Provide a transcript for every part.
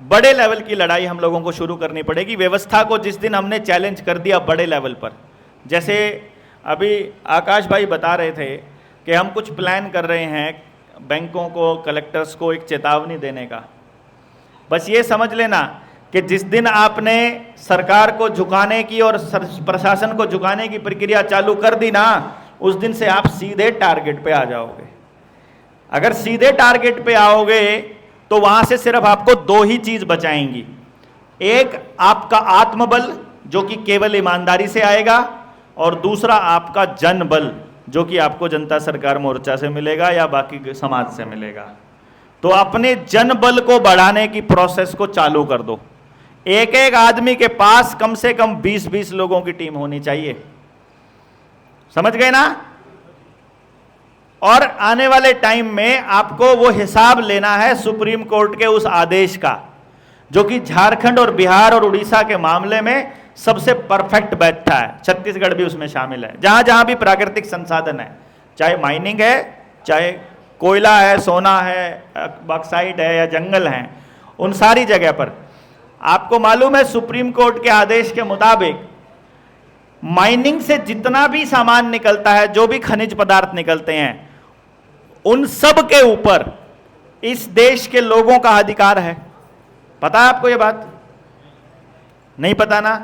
बड़े लेवल की लड़ाई हम लोगों को शुरू करनी पड़ेगी। व्यवस्था को जिस दिन हमने चैलेंज कर दिया बड़े लेवल पर, जैसे अभी आकाश भाई बता रहे थे कि हम कुछ प्लान कर रहे हैं बैंकों को, कलेक्टर्स को एक चेतावनी देने का। बस ये समझ लेना कि जिस दिन आपने सरकार को झुकाने की और प्रशासन को झुकाने की प्रक्रिया चालू कर दी ना, उस दिन से आप सीधे टारगेट पे आ जाओगे। अगर सीधे टारगेट पे आओगे तो वहां से सिर्फ आपको दो ही चीज बचाएंगी, एक आपका आत्मबल जो कि केवल ईमानदारी से आएगा, और दूसरा आपका जन बल जो कि आपको जनता सरकार मोर्चा से मिलेगा या बाकी समाज से मिलेगा। तो अपने जन बल को बढ़ाने की प्रोसेस को चालू कर दो। एक एक आदमी के पास कम से कम 20-20 लोगों की टीम होनी चाहिए, समझ गए ना। और आने वाले टाइम में आपको वो हिसाब लेना है सुप्रीम कोर्ट के उस आदेश का जो कि झारखंड और बिहार और उड़ीसा के मामले में सबसे परफेक्ट बैठता है। छत्तीसगढ़ भी उसमें शामिल है, जहां जहां भी प्राकृतिक संसाधन है, चाहे माइनिंग है, चाहे कोयला है, सोना है, बॉक्साइट है या जंगल हैं, उन सारी जगह पर आपको मालूम है सुप्रीम कोर्ट के आदेश के मुताबिक माइनिंग से जितना भी सामान निकलता है, जो भी खनिज पदार्थ निकलते हैं, उन सब के ऊपर इस देश के लोगों का अधिकार है। पता है आपको ये बात? नहीं पता ना?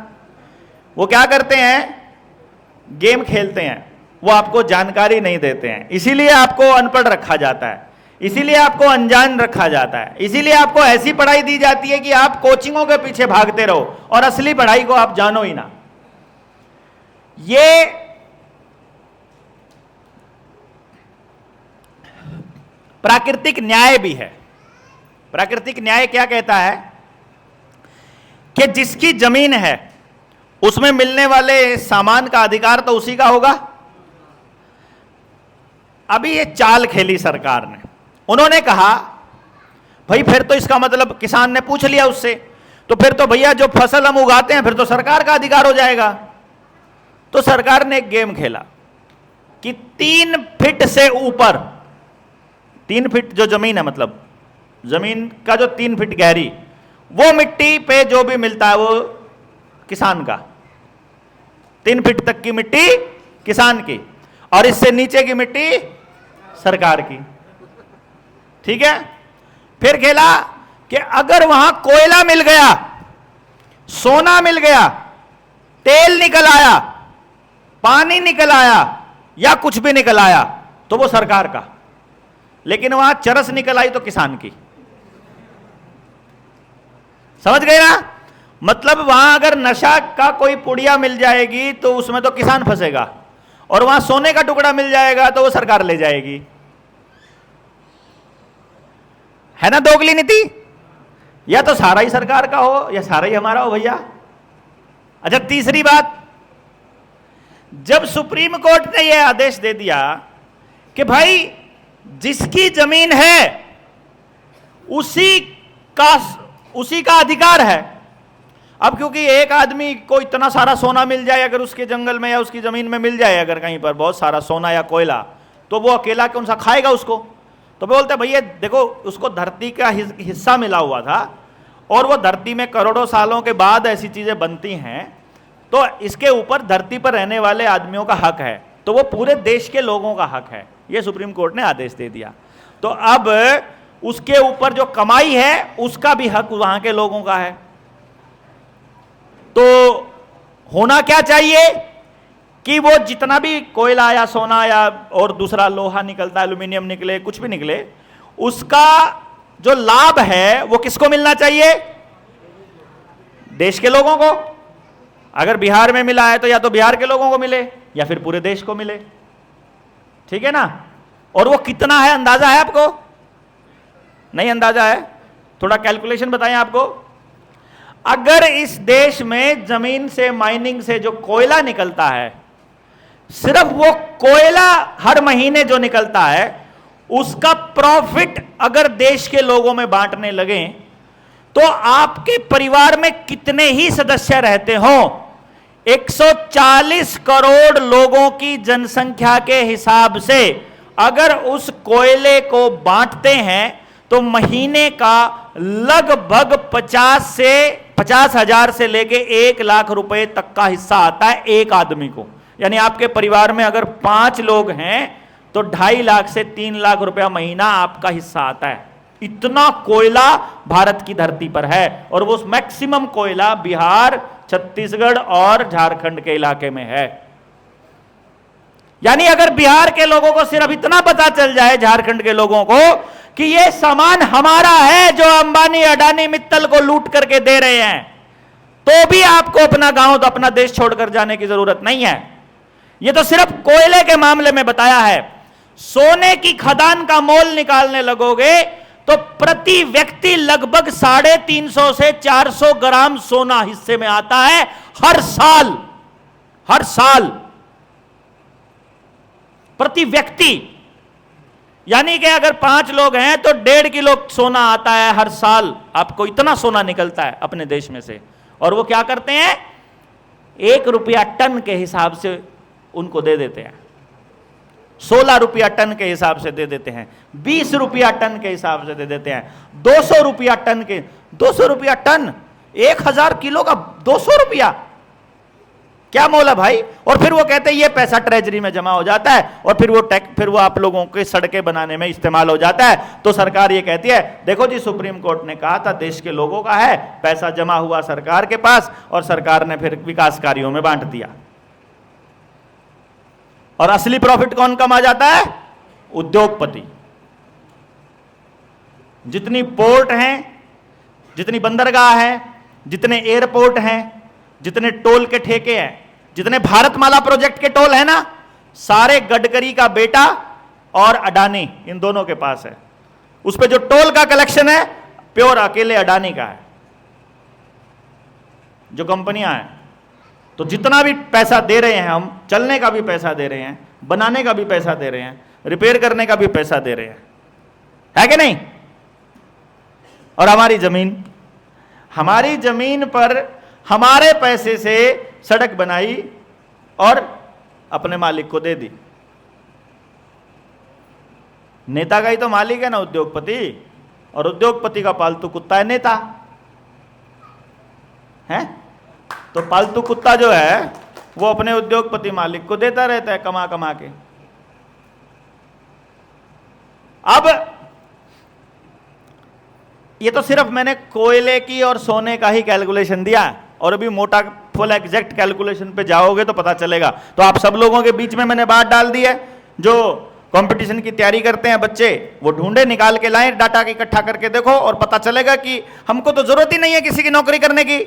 वो क्या करते हैं, गेम खेलते हैं, वो आपको जानकारी नहीं देते हैं, इसीलिए आपको अनपढ़ रखा जाता है, इसीलिए आपको अनजान रखा जाता है, इसीलिए आपको ऐसी पढ़ाई दी जाती है कि आप कोचिंगों के पीछे भागते रहो और असली पढ़ाई को आप जानो ही ना। ये प्राकृतिक न्याय भी है। प्राकृतिक न्याय क्या कहता है कि जिसकी जमीन है उसमें मिलने वाले सामान का अधिकार तो उसी का होगा। अभी ये चाल खेली सरकार ने, उन्होंने कहा भाई फिर तो इसका मतलब किसान ने पूछ लिया उससे, तो फिर तो भैया जो फसल हम उगाते हैं फिर तो सरकार का अधिकार हो जाएगा। तो सरकार ने एक गेम खेला कि 3 फीट से ऊपर, 3 फीट जो जमीन है, मतलब जमीन का जो 3 फीट गहरी, वो मिट्टी पे जो भी मिलता है वो किसान का, 3 फीट तक की मिट्टी किसान की, और इससे नीचे की मिट्टी सरकार की। ठीक है। फिर खेला कि अगर वहां कोयला मिल गया, सोना मिल गया, तेल निकल आया, पानी निकल आया या कुछ भी निकल आया तो वो सरकार का, लेकिन वहां चरस निकल आई तो किसान की। समझ गए ना? मतलब वहां अगर नशा का कोई पुड़िया मिल जाएगी तो उसमें तो किसान फंसेगा, और वहां सोने का टुकड़ा मिल जाएगा तो वो सरकार ले जाएगी। है ना दोगली नीति? या तो सारा ही सरकार का हो या सारा ही हमारा हो भैया। अच्छा, तीसरी बात, जब सुप्रीम कोर्ट ने यह आदेश दे दिया कि भाई जिसकी जमीन है उसी का अधिकार है। अब क्योंकि एक आदमी को इतना सारा सोना मिल जाए, अगर उसके जंगल में या उसकी जमीन में मिल जाए अगर कहीं पर बहुत सारा सोना या कोयला, तो वो अकेला कौन सा खाएगा उसको? तो बोलते भैया देखो, उसको धरती का हिस्सा मिला हुआ था और वो धरती में करोड़ों सालों के बाद ऐसी चीजें बनती हैं, तो इसके ऊपर धरती पर रहने वाले आदमियों का हक है, तो वो पूरे देश के लोगों का हक है। ये सुप्रीम कोर्ट ने आदेश दे दिया। तो अब उसके ऊपर जो कमाई है उसका भी हक वहां के लोगों का है। तो होना क्या चाहिए कि वो जितना भी कोयला या सोना या और दूसरा लोहा निकलता है, एल्यूमिनियम निकले, कुछ भी निकले, उसका जो लाभ है वो किसको मिलना चाहिए? देश के लोगों को। अगर बिहार में मिला है तो या तो बिहार के लोगों को मिले या फिर पूरे देश को मिले। ठीक है ना? और वो कितना है अंदाजा है आपको? नहीं अंदाजा है? थोड़ा कैलकुलेशन बताएं आपको। अगर इस देश में जमीन से, माइनिंग से जो कोयला निकलता है, सिर्फ वो कोयला हर महीने जो निकलता है उसका प्रॉफिट अगर देश के लोगों में बांटने लगे तो आपके परिवार में कितने ही सदस्य रहते हो, 140 करोड़ लोगों की जनसंख्या के हिसाब से अगर उस कोयले को बांटते हैं तो महीने का लगभग 50,000 से लेके 1 लाख रुपए तक का हिस्सा आता है एक आदमी को। यानी आपके परिवार में अगर 5 लोग हैं तो 2.5 लाख से 3 लाख रुपया महीना आपका हिस्सा आता है। इतना कोयला भारत की धरती पर है, और वो मैक्सिमम कोयला बिहार, छत्तीसगढ़ और झारखंड के इलाके में है। यानी अगर बिहार के लोगों को सिर्फ इतना पता चल जाए, झारखंड के लोगों को, कि ये सामान हमारा है जो अंबानी, अडानी, मित्तल को लूट करके दे रहे हैं, तो भी आपको अपना गांव, तो अपना देश छोड़कर जाने की जरूरत नहीं है। ये तो सिर्फ कोयले के मामले में बताया है। सोने की खदान का मोल निकालने लगोगे तो प्रति व्यक्ति लगभग 350 से 400 ग्राम सोना हिस्से में आता है हर साल। हर साल प्रति व्यक्ति, यानी कि अगर 5 लोग हैं तो 1.5 किलो सोना आता है हर साल। आपको इतना सोना निकलता है अपने देश में से, और वो क्या करते हैं, 1 रुपया टन के हिसाब से उनको दे देते हैं, 16 रुपया टन के हिसाब से दे देते हैं, 20 रुपया टन के हिसाब से दे देते हैं, 200 रुपया टन के, 200 रुपया टन, 1000 किलो का 200 रुपया, क्या मोल है भाई। और फिर वो कहते हैं ये पैसा ट्रेजरी में जमा हो जाता है, और फिर वो आप लोगों के सड़कें बनाने में इस्तेमाल हो जाता है। तो सरकार ये कहती है, देखो जी, सुप्रीम कोर्ट ने कहा था देश के लोगों का है, पैसा जमा हुआ सरकार के पास, और सरकार ने फिर विकास कार्यों में बांट दिया। और असली प्रॉफिट कौन कमा जाता है, उद्योगपति। जितनी पोर्ट हैं, जितनी बंदरगाह है, जितने एयरपोर्ट हैं, जितने टोल के ठेके हैं, जितने भारतमाला प्रोजेक्ट के टोल है ना, सारे गडकरी का बेटा और अडानी, इन दोनों के पास है। उस पे जो टोल का कलेक्शन है प्योर अकेले अडानी का है, जो कंपनियां हैं। तो जितना भी पैसा दे रहे हैं हम, चलने का भी पैसा दे रहे हैं, बनाने का भी पैसा दे रहे हैं, रिपेयर करने का भी पैसा दे रहे हैं, है कि नहीं। और हमारी जमीन पर हमारे पैसे से सड़क बनाई और अपने मालिक को दे दी। नेता का ही तो मालिक है ना उद्योगपति, और उद्योगपति का पालतू कुत्ता है नेता, है। तो पालतू कुत्ता जो है वो अपने उद्योगपति मालिक को देता रहता है कमा कमा के। अब ये तो सिर्फ मैंने कोयले की और सोने का ही कैलकुलेशन दिया, और अभी मोटा फुल एग्जैक्ट कैलकुलेशन पे जाओगे तो पता चलेगा। तो आप सब लोगों के बीच में मैंने बात डाल दी है, जो कंपटीशन की तैयारी करते हैं बच्चे, वो ढूंढे, निकाल के लाएं, डाटा इकट्ठा करके देखो, और पता चलेगा कि हमको तो जरूरत ही नहीं है किसी की नौकरी करने की।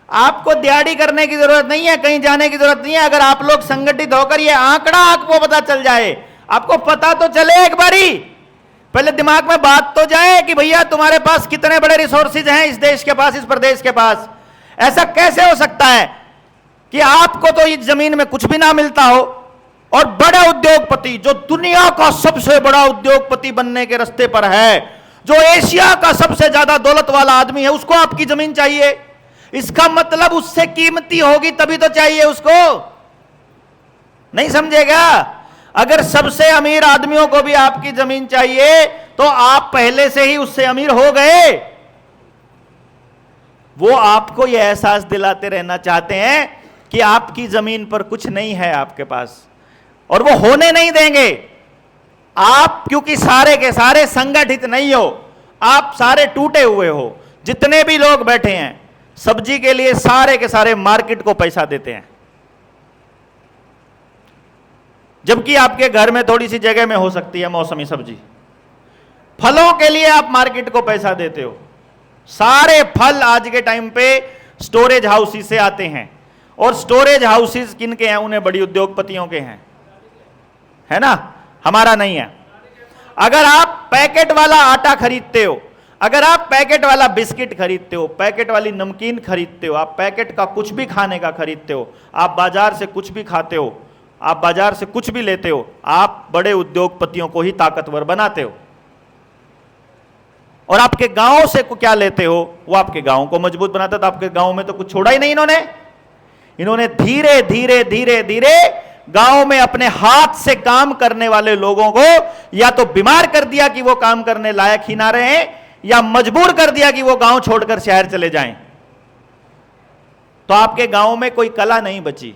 आपको दिहाड़ी करने की जरूरत नहीं है, कहीं जाने की जरूरत नहीं है। अगर आप लोग संगठित होकर ये आंकड़ा आपको पता चल जाए, आपको पता तो चले, एक बारी पहले दिमाग में बात तो जाए कि भैया तुम्हारे पास कितने बड़े रिसोर्सेज हैं इस देश के पास, इस प्रदेश के पास। ऐसा कैसे हो सकता है कि आपको तो इस जमीन में कुछ भी ना मिलता हो, और बड़ा उद्योगपति, जो दुनिया का सबसे बड़ा उद्योगपति बनने के रास्ते पर है, जो एशिया का सबसे ज्यादा दौलत वाला आदमी है, उसको आपकी जमीन चाहिए। इसका मतलब उससे कीमती होगी तभी तो चाहिए उसको, नहीं समझेगा। अगर सबसे अमीर आदमियों को भी आपकी जमीन चाहिए तो आप पहले से ही उससे अमीर हो गए। वो आपको यह एहसास दिलाते रहना चाहते हैं कि आपकी जमीन पर कुछ नहीं है आपके पास, और वो होने नहीं देंगे। आप क्योंकि सारे के सारे संगठित नहीं हो, आप सारे टूटे हुए हो। जितने भी लोग बैठे हैं सब्जी के लिए, सारे के सारे मार्केट को पैसा देते हैं, जबकि आपके घर में थोड़ी सी जगह में हो सकती है मौसमी सब्जी। फलों के लिए आप मार्केट को पैसा देते हो। सारे फल आज के टाइम पे स्टोरेज हाउसेस से आते हैं, और स्टोरेज हाउसेस किनके हैं, उन्हें बड़ी उद्योगपतियों के हैं, है ना, हमारा नहीं है। अगर आप पैकेट वाला आटा खरीदते हो, अगर आप पैकेट वाला बिस्किट खरीदते हो, पैकेट वाली नमकीन खरीदते हो, आप पैकेट का कुछ भी खाने का खरीदते हो, आप बाजार से कुछ भी खाते हो, आप बाजार से कुछ भी लेते हो, आप बड़े उद्योगपतियों को ही ताकतवर बनाते हो। और आपके गांव से क्या लेते हो, वो आपके गांव को मजबूत बनाता है। तो आपके गांव में तो कुछ छोड़ा ही नहीं इन्होंने। इन्होंने धीरे धीरे धीरे धीरे गांव में अपने हाथ से काम करने वाले लोगों को या तो बीमार कर दिया कि वो काम करने लायक ही ना रहे, या मजबूर कर दिया कि वो गांव छोड़कर शहर चले जाएं। तो आपके गांव में कोई कला नहीं बची,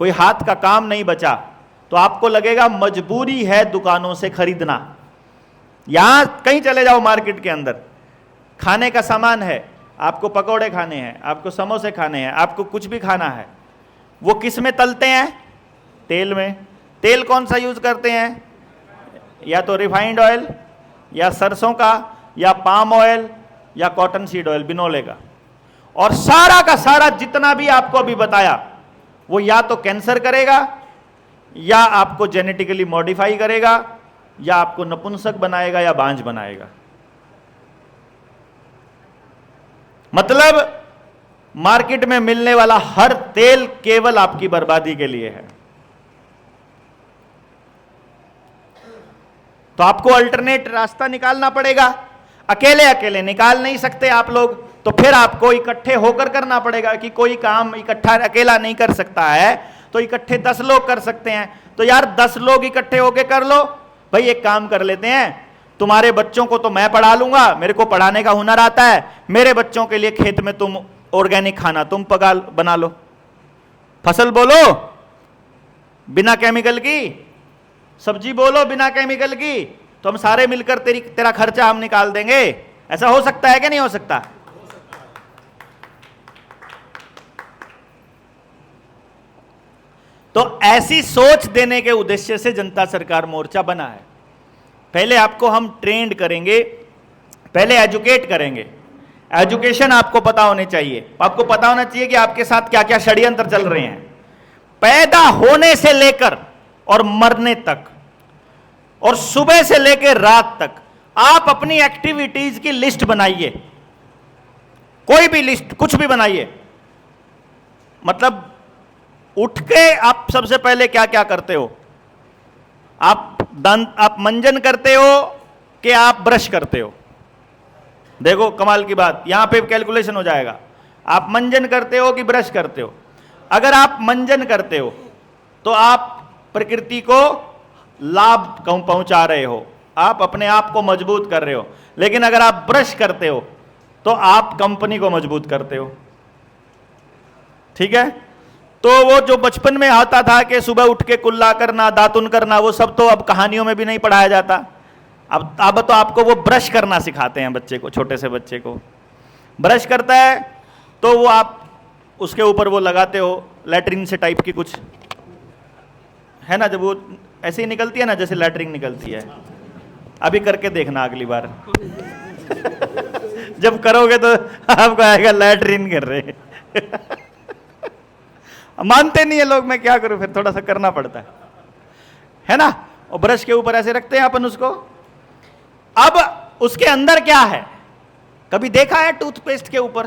कोई हाथ का काम नहीं बचा, तो आपको लगेगा मजबूरी है दुकानों से खरीदना। यहां कहीं चले जाओ मार्केट के अंदर, खाने का सामान है, आपको पकौड़े खाने हैं, आपको समोसे खाने हैं, आपको कुछ भी खाना है, वो किस में तलते हैं? तेल में। तेल कौन सा यूज करते हैं? या तो रिफाइंड ऑयल, या सरसों का, या पाम ऑयल, या कॉटन सीड ऑयल, बिनोले का। और सारा का सारा जितना भी आपको अभी बताया वो या तो कैंसर करेगा, या आपको जेनेटिकली मॉडिफाई करेगा, या आपको नपुंसक बनाएगा, या बांझ बनाएगा। मतलब मार्केट में मिलने वाला हर तेल केवल आपकी बर्बादी के लिए है। तो आपको अल्टरनेट रास्ता निकालना पड़ेगा। अकेले अकेले निकाल नहीं सकते आप लोग, तो फिर आपको इकट्ठे होकर करना पड़ेगा कि कोई काम इकट्ठा अकेला नहीं कर सकता है, तो इकट्ठे 10 लोग कर सकते हैं। तो यार 10 लोग इकट्ठे होकर कर लो। भाई एक काम कर लेते हैं, तुम्हारे बच्चों को तो मैं पढ़ा लूंगा, मेरे को पढ़ाने का हुनर आता है, मेरे बच्चों के लिए खेत में तुम ऑर्गेनिक खाना तुम बना लो, फसल बोलो बिना केमिकल की, सब्जी बोलो बिना केमिकल की, तो हम सारे मिलकर तेरा खर्चा हम निकाल देंगे। ऐसा हो सकता है कि नहीं हो सकता? तो ऐसी सोच देने के उद्देश्य से जनता सरकार मोर्चा बना है। पहले आपको हम ट्रेंड करेंगे, पहले एजुकेट करेंगे। एजुकेशन आपको पता होनी चाहिए, आपको पता होना चाहिए कि आपके साथ क्या क्या षड्यंत्र चल रहे हैं, पैदा होने से लेकर और मरने तक, और सुबह से लेकर रात तक। आप अपनी एक्टिविटीज की लिस्ट बनाइए, कोई भी लिस्ट, कुछ भी बनाइए। मतलब उठ के आप सबसे पहले क्या क्या करते हो? आप मंजन करते हो कि आप ब्रश करते हो? देखो कमाल की बात, यहां पे कैलकुलेशन हो जाएगा। आप मंजन करते हो कि ब्रश करते हो? अगर आप मंजन करते हो तो आप प्रकृति को लाभ पहुंचा रहे हो, आप अपने आप को मजबूत कर रहे हो। लेकिन अगर आप ब्रश करते हो तो आप कंपनी को मजबूत करते हो। ठीक है? तो वो जो बचपन में आता था कि सुबह उठ के कुल्ला करना, दातुन करना, वो सब तो अब कहानियों में भी नहीं पढ़ाया जाता। अब तो आपको वो ब्रश करना सिखाते हैं बच्चे को, छोटे से बच्चे को। ब्रश करता है तो वो आप उसके ऊपर वो लगाते हो लैट्रिन से टाइप की कुछ, है ना, जब वो ऐसे ही निकलती है ना जैसे लैट्रिन निकलती है। अभी करके देखना अगली बार जब करोगे तो आपको आएगा लैट्रिन कर रहे मानते नहीं है लोग, मैं क्या करूं, फिर थोड़ा सा करना पड़ता है ना। और ब्रश के ऊपर ऐसे रखते हैं अपन उसको। अब उसके अंदर क्या है, कभी देखा है टूथपेस्ट के ऊपर?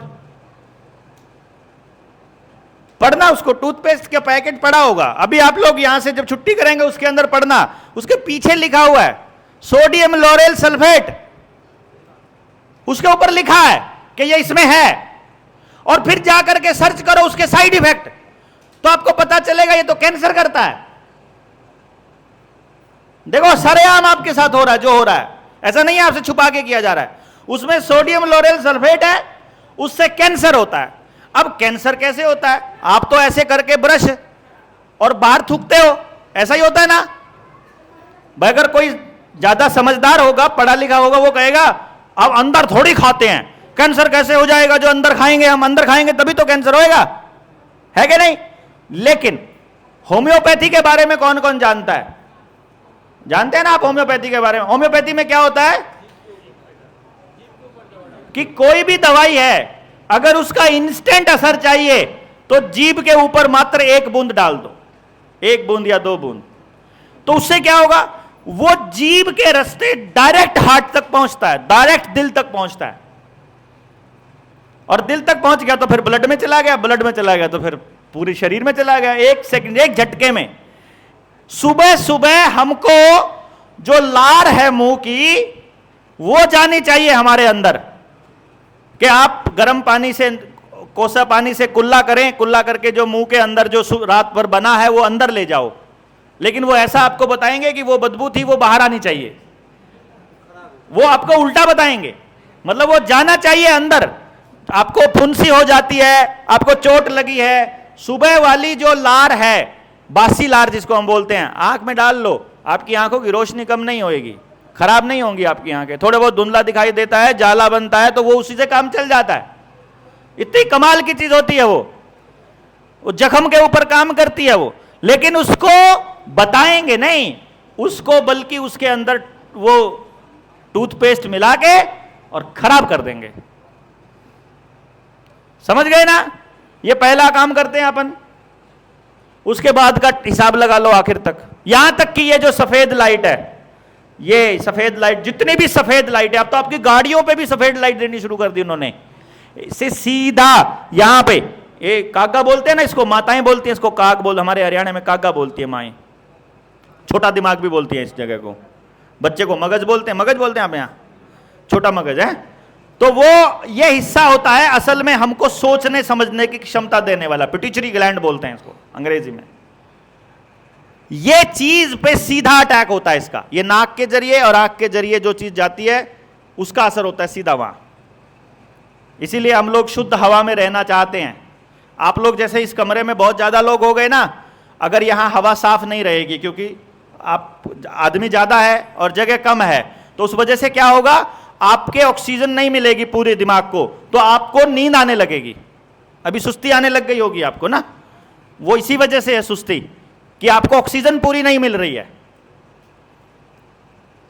पढ़ना उसको, टूथपेस्ट के पैकेट पड़ा होगा। अभी आप लोग यहां से जब छुट्टी करेंगे उसके अंदर पढ़ना, उसके पीछे लिखा हुआ है सोडियम लोरेल सल्फेट, उसके ऊपर लिखा है कि ये इसमें है। और फिर जाकर के सर्च करो उसके साइड इफेक्ट, तो आपको पता चलेगा ये तो कैंसर करता है। देखो सरेआम आपके साथ हो रहा है जो हो रहा है, ऐसा नहीं है आपसे छुपा के किया जा रहा है। उसमें सोडियम लोरेल सल्फेट है, उससे कैंसर होता है। अब कैंसर कैसे होता है? आप तो ऐसे करके ब्रश और बाहर थूकते हो, ऐसा ही होता है ना भाई। अगर कोई ज्यादा समझदार होगा, पढ़ा लिखा होगा, वो कहेगा अब अंदर थोड़ी खाते हैं, कैंसर कैसे हो जाएगा? जो अंदर खाएंगे, हम अंदर खाएंगे तभी तो कैंसर होएगा, है कि नहीं? लेकिन होम्योपैथी के बारे में कौन कौन जानता है? जानते हैं ना आप होम्योपैथी के बारे में? होम्योपैथी में क्या होता है कि कोई भी दवाई है, अगर उसका इंस्टेंट असर चाहिए तो जीभ के ऊपर मात्र 1 बूंद डाल दो, 1 बूंद या 2 बूंद, तो उससे क्या होगा? वो जीभ के रास्ते डायरेक्ट हार्ट तक पहुंचता है, डायरेक्ट दिल तक पहुंचता है। और दिल तक पहुंच गया तो फिर ब्लड में चला गया, ब्लड में चला गया तो फिर पूरे शरीर में चला गया, 1 सेकंड, 1 झटके में। सुबह सुबह हमको जो लार है मुंह की, वो जानी चाहिए हमारे अंदर कि आप गर्म पानी से, कोसा पानी से कुल्ला करें, कुल्ला करके जो मुंह के अंदर जो रात भर बना है वो अंदर ले जाओ, लेकिन वो ऐसा आपको बताएंगे कि वो बदबू थी, वो बाहर आनी चाहिए। वो आपको उल्टा बताएंगे, मतलब वो जाना चाहिए अंदर। आपको फुंसी हो जाती है, आपको चोट लगी है, सुबह वाली जो लार है, बासी लार जिसको हम बोलते हैं, आंख में डाल लो, आपकी आंखों की रोशनी कम नहीं होएगी, खराब नहीं होंगी आपकी आंखें। थोड़े बहुत धुंधला दिखाई देता है, जाला बनता है, तो वो उसी से काम चल जाता है। इतनी कमाल की चीज होती है वो जख्म के ऊपर काम करती है वो। लेकिन उसको बताएंगे नहीं, उसको बल्कि उसके अंदर वो टूथपेस्ट मिला के और खराब कर देंगे। समझ गए ना? ये पहला काम करते हैं अपन, उसके बाद का हिसाब लगा लो आखिर तक। यहां तक कि ये जो सफेद लाइट है, ये सफेद लाइट, जितनी भी सफेद लाइट है, अब तो आपकी गाड़ियों पे भी सफेद लाइट देनी शुरू कर दी उन्होंने। इसे सीधा यहां पे, ये कागा बोलते हैं ना इसको, माताएं बोलती हैं इसको काग बोल, हमारे हरियाणा में कागा बोलती है माएं, छोटा दिमाग भी बोलती है इस जगह को। बच्चे को मगज बोलते हैं, मगज बोलते हैं आप यहाँ, छोटा मगज है। तो वो ये हिस्सा होता है असल में हमको सोचने समझने की क्षमता देने वाला, पिट्यूटरी ग्लैंड बोलते हैं इसको अंग्रेजी में। ये चीज पे सीधा अटैक होता है इसका, ये नाक के जरिए और आंख के जरिए जो चीज जाती है उसका असर होता है सीधा वहां। इसीलिए हम लोग शुद्ध हवा में रहना चाहते हैं। आप लोग जैसे इस कमरे में बहुत ज्यादा लोग हो गए ना, अगर यहां हवा साफ नहीं रहेगी, क्योंकि आप आदमी ज्यादा है और जगह कम है, तो उस वजह से क्या होगा, आपके ऑक्सीजन नहीं मिलेगी पूरे दिमाग को, तो आपको नींद आने लगेगी। अभी सुस्ती आने लग गई होगी आपको ना, वो इसी वजह से है सुस्ती, कि आपको ऑक्सीजन पूरी नहीं मिल रही है।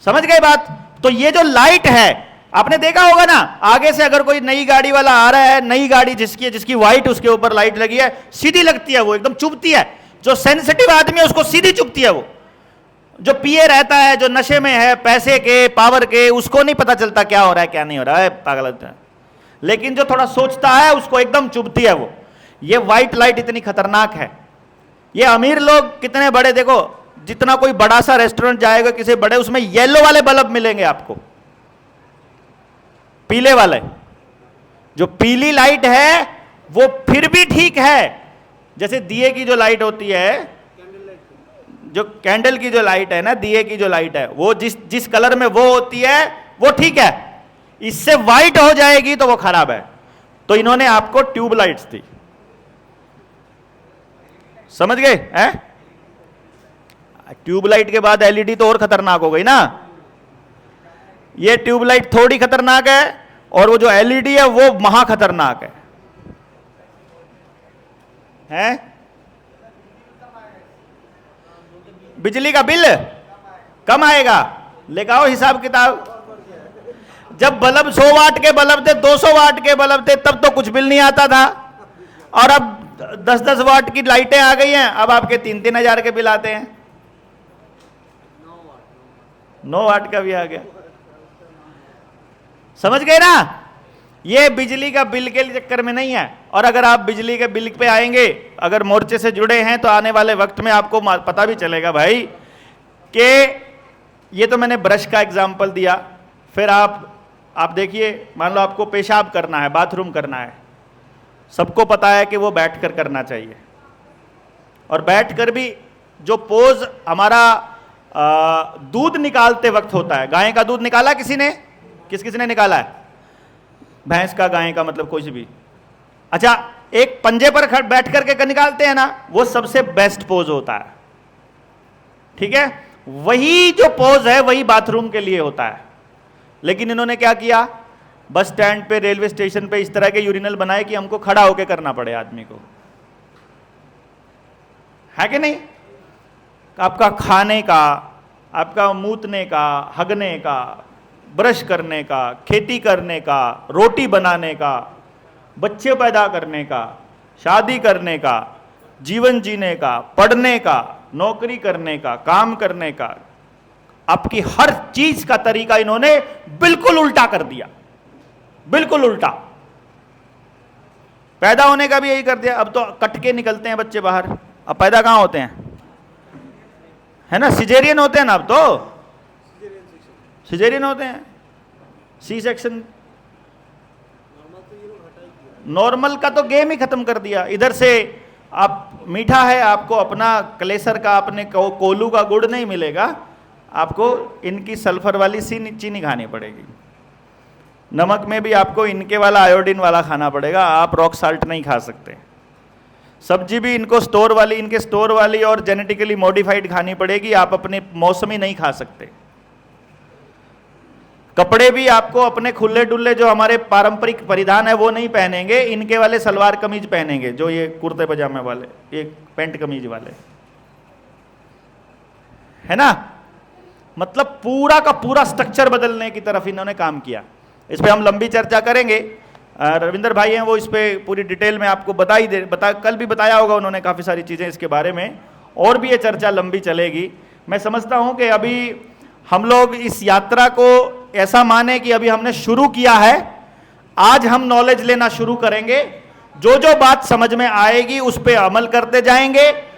समझ गए बात? तो ये जो लाइट है, आपने देखा होगा ना, आगे से अगर कोई नई गाड़ी वाला आ रहा है, नई गाड़ी जिसकी है, जिसकी व्हाइट उसके ऊपर लाइट लगी है, सीधी लगती है, वो एकदम चुभती है। जो सेंसिटिव आदमी है उसको सीधी चुभती है। वो जो पिए रहता है, जो नशे में है, पैसे के, पावर के, उसको नहीं पता चलता क्या हो रहा है क्या नहीं हो रहा है, पागल होता है। लेकिन जो थोड़ा सोचता है उसको एकदम चुभती है वो। ये व्हाइट लाइट इतनी खतरनाक है। ये अमीर लोग कितने बड़े, देखो जितना कोई बड़ा सा रेस्टोरेंट जाएगा किसी बड़े, उसमें येलो वाले बल्ब मिलेंगे आपको, पीले वाले। जो पीली लाइट है वो फिर भी ठीक है, जैसे दिए की जो लाइट होती है, जो कैंडल की जो लाइट है ना, दिए की जो लाइट है, वो जिस कलर में वो होती है वो ठीक है। इससे व्हाइट हो जाएगी तो वो खराब है। तो इन्होंने आपको ट्यूब लाइट्स दी। समझ गए हैं? ट्यूब लाइट के बाद एलईडी तो और खतरनाक हो गई ना। ये ट्यूब लाइट थोड़ी खतरनाक है और वो जो एलईडी है वो महा खतरनाक है? बिजली का बिल कम आएगा, लेकर आओ हिसाब किताब। जब बल्ब 100 वाट के बल्ब थे, 200 वाट के बल्ब थे, तब तो कुछ बिल नहीं आता था। और अब 10-10 वाट की लाइटें आ गई हैं, अब आपके 3-3 हजार के बिल आते हैं। 9 वाट का भी आ गया। समझ गए ना? ये बिजली का बिल के चक्कर में नहीं है। और अगर आप बिजली के बिल पे आएंगे, अगर मोर्चे से जुड़े हैं, तो आने वाले वक्त में आपको पता भी चलेगा भाई कि ये तो मैंने ब्रश का एग्जाम्पल दिया। फिर आप देखिए, मान लो आपको पेशाब करना है, बाथरूम करना है, सबको पता है कि वो बैठकर करना चाहिए। और बैठकर भी जो पोज हमारा दूध निकालते वक्त होता है, गाय का दूध निकाला किसी ने? किसने निकाला है? भैंस का, गाय का, मतलब कोई भी। अच्छा, एक पंजे पर बैठ करके निकालते हैं ना, वो सबसे बेस्ट पोज होता है। ठीक है? वही जो पोज है वही बाथरूम के लिए होता है। लेकिन इन्होंने क्या किया, बस स्टैंड पे, रेलवे स्टेशन पे इस तरह के यूरिनल बनाए कि हमको खड़ा होकर करना पड़े आदमी को। है कि नहीं? आपका खाने का, आपका मूतने का, हगने का, ब्रश करने का, खेती करने का, रोटी बनाने का, बच्चे पैदा करने का, शादी करने का, जीवन जीने का, पढ़ने का, नौकरी करने का, काम करने का, आपकी हर चीज का तरीका इन्होंने बिल्कुल उल्टा कर दिया। बिल्कुल उल्टा। पैदा होने का भी यही कर दिया। अब तो कट के निकलते हैं बच्चे बाहर। अब पैदा कहां होते हैं? है ना, सिजेरियन होते हैं ना। अब तो सिजेरियन होते हैं, सी सेक्शन। नॉर्मल का तो गेम ही खत्म कर दिया। इधर से आप मीठा है, आपको अपना क्लेसर का, अपने कोलू का गुड़ नहीं मिलेगा, आपको इनकी सल्फर वाली चीनी खानी पड़ेगी। नमक में भी आपको इनके वाला आयोडीन वाला खाना पड़ेगा, आप रॉक साल्ट नहीं खा सकते। सब्जी भी इनको स्टोर वाली, इनके स्टोर वाली और जेनेटिकली मॉडिफाइड खानी पड़ेगी, आप अपने मौसमी नहीं खा सकते। कपड़े भी आपको अपने खुले डुल्ले जो हमारे पारंपरिक परिधान है वो नहीं पहनेंगे, इनके वाले सलवार कमीज पहनेंगे, जो ये कुर्ते पजामे वाले, ये पेंट कमीज वाले, है ना। मतलब पूरा का पूरा स्ट्रक्चर बदलने की तरफ इन्होंने काम किया। इस पे हम लंबी चर्चा करेंगे, रविंदर भाई हैं वो इस पे पूरी डिटेल में आपको कल भी बताया होगा उन्होंने काफ़ी सारी चीज़ें इसके बारे में, और भी ये चर्चा लंबी चलेगी। मैं समझता हूँ कि अभी हम लोग इस यात्रा को ऐसा माने कि अभी हमने शुरू किया है, आज हम नॉलेज लेना शुरू करेंगे, जो जो बात समझ में आएगी उस पर अमल करते जाएंगे।